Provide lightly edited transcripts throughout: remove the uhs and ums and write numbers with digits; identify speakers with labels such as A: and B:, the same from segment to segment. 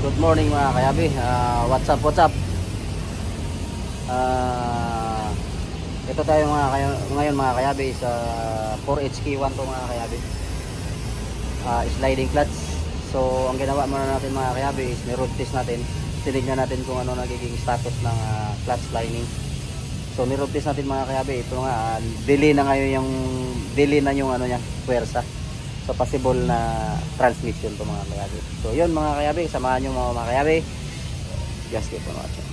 A: Good morning mga kayabi. What's up? Ito tayo ngayon mga kayabi sa 4HK1 to mga kayabi. Sliding clutch. So ang ginawa muna natin mga kayabi is ni-road test natin. Tinignan natin kung ano nagiging status ng clutch lining. So ni-road test natin mga kayabi. Ito nga delay na yung ano niya, puwersa. So possible na transmission to mga kayabi. So yun mga kayabi, samahan nyo mga kayabi. Just keep on watching.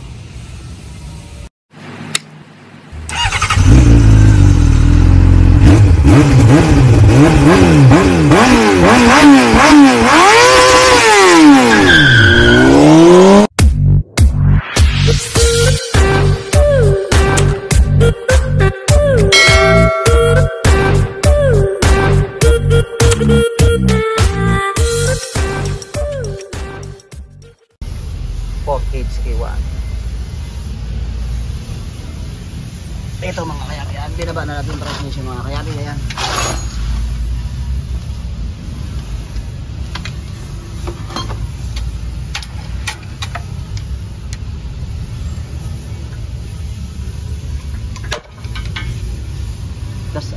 A: HK1. Ito mga kayabi, binaba na natin transmission mga kayabi. Ayan. Das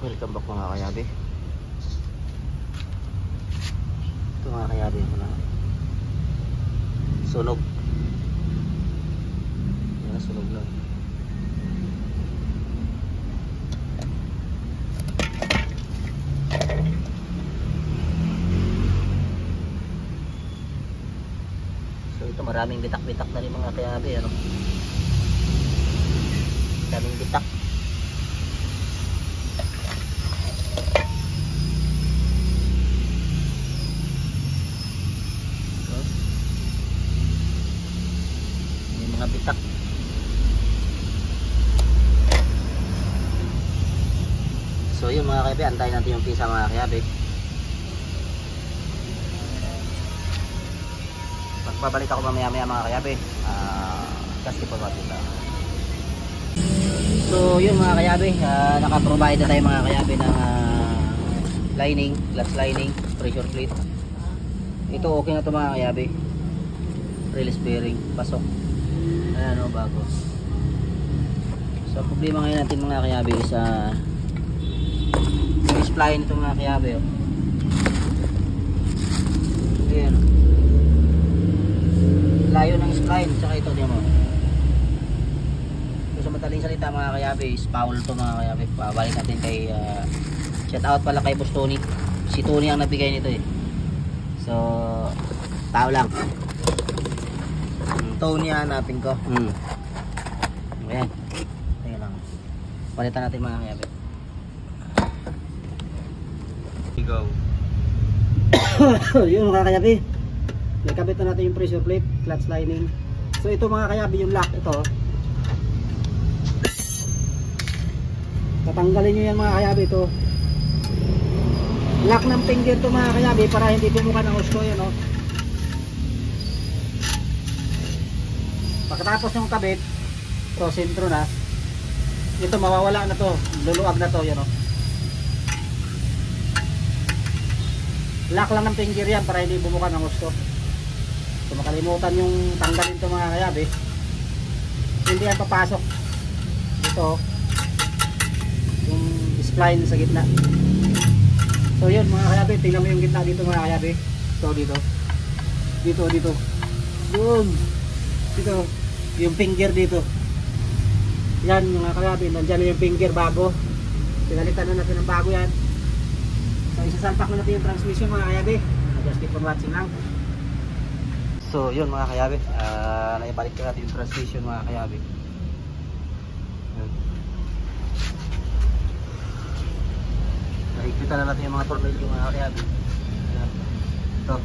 A: welcome back mga kayabi. Ito mga kayabi, sunog. Yan, sunog na. So ito maraming bitak-bitak na rin mga kayabi, ano? Maraming bitak. Bitak. So yun mga kayabi, antayin natin yung pisa mga kayabi. Pagbabalik ako mamaya mga kayabi. Kasi po natin lang. So yun mga kayabi, naka-provide na tayo mga kayabi ng lining, clutch lining, pressure plate. Ito okay na to mga kayabi. Release bearing, pasok. Ayan o, bago. So problema ngayon natin mga kayabi is spline ito mga kayabe, oh. layo ng spline, tsaka ito din mo. So sa madaling salita mga kayabe, is foul to mga kayabe. Pabalik natin kay shout out pala kay Boss Tony. Si Tony ang nabigay nito eh. So tao lang.
B: Tony hanapin ko.
A: Ayan. Ayan lang. Palitan natin mga kayabe.
B: Go.
A: Yun mga kayabe. Nakabit na natin yung pressure plate, clutch lining. So ito mga kayabe, yung lock ito. Tatanggalin nyo yan mga kayabe ito. Lock ng finger to mga kayabe para hindi tumukan ang usko yun oh. Pagkatapos yung kabit, ito sentro na. Ito mawawala na to, luluwag na to yun oh. Lock lang ng finger yan para hindi bumukan ang usko. So makalimutan yung tanggalin to mga kayabe. Hindi yan papasok dito yung spline sa gitna. So yun mga kayabe, tingnan mo yung gitna dito mga kayabe. So dito yun dito yung finger dito. Yan mga kayabe, nandyan yung finger bago. Pinalitan na natin ng bago yan. So isasalpak na natin yung transmission mga kayabe. Just keep on watching lang. So yun mga kayabe, naibalik na natin yung transmission mga kayabe. Naikita na natin yung mga tornilyo mga kayabe. Ito,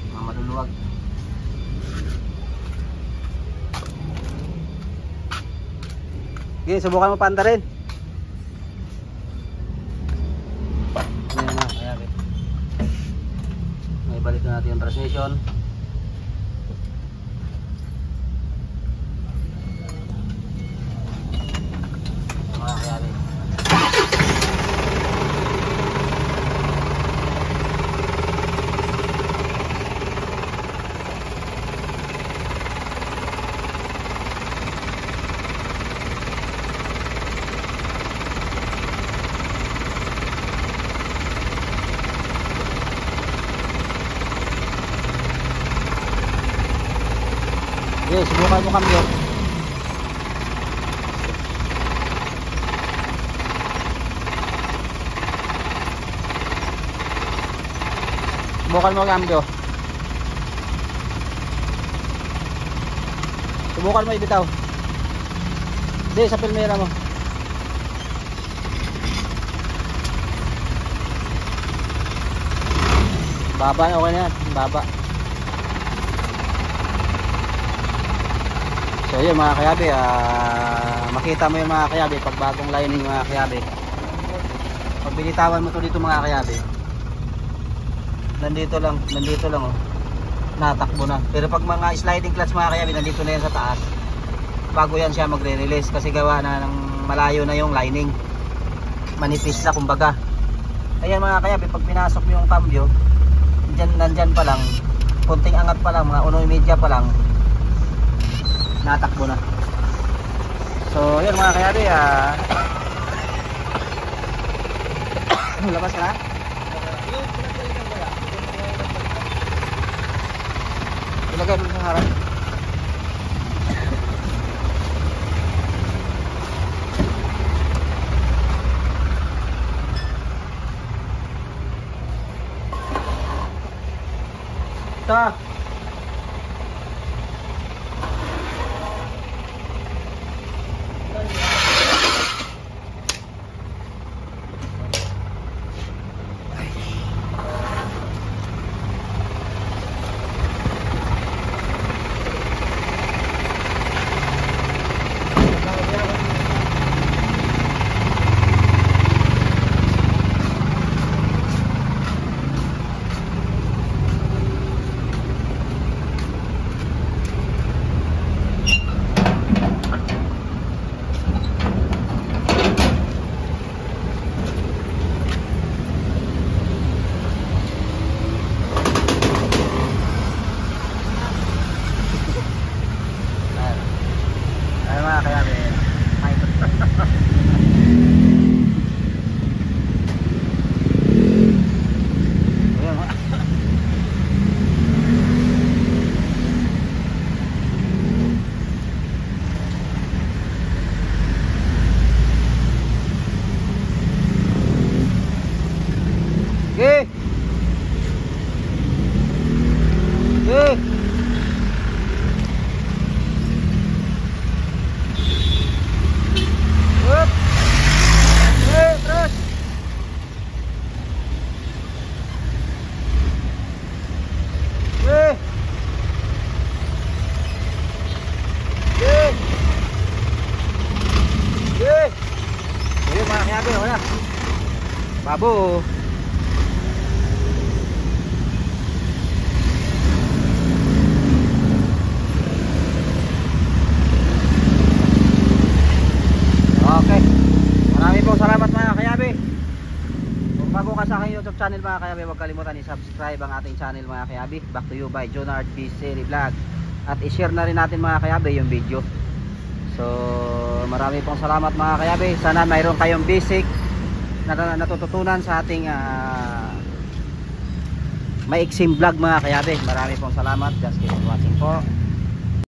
A: mga maluluwag. Okay, subukan mo panda rin. Ayan mga kayabe. Naibalik na natin yung transmission. Mga kayabe. Okay, subukan mo cambio. Subukan mo cambio. Subukan mo ibitaw. Hindi, sa pilmera mo. Baba, okay na yan. Baba. So yun mga kayabe, makita mo yung mga kayabe pag bagong lining mga kayabe. Pag binitawan mo to dito mga kayabe, nandito lang oh, natakbo na. Pero pag mga sliding clutch mga kayabe, nandito na yan sa taas, bago yan siya magre-release kasi gawa na ng malayo na yung lining, manipis na kumbaga. Ayan mga kayabe, pag pinasok mo yung cambio, nandyan pa lang, konting angat pa lang, mga 1.5 pa lang, natakbo na. So yun mga kayabe, labas ka na? Ilagay mo sa harap. Ito. Abo. Okay. Maraming pong salamat mga kayabe. Kung bago ka sa aking YouTube channel mga kayabe, huwag kalimutan i-subscribe ang ating channel mga kayabe. Back to you by Jonard Biseri Vlog. At i-share na rin natin mga kayabe yung video. So marami pong salamat mga kayabe. Sana mayroon kayong basic na natututunan sa ating maiksing vlog mga kayabe. Marami pong salamat. Just keep on watching po.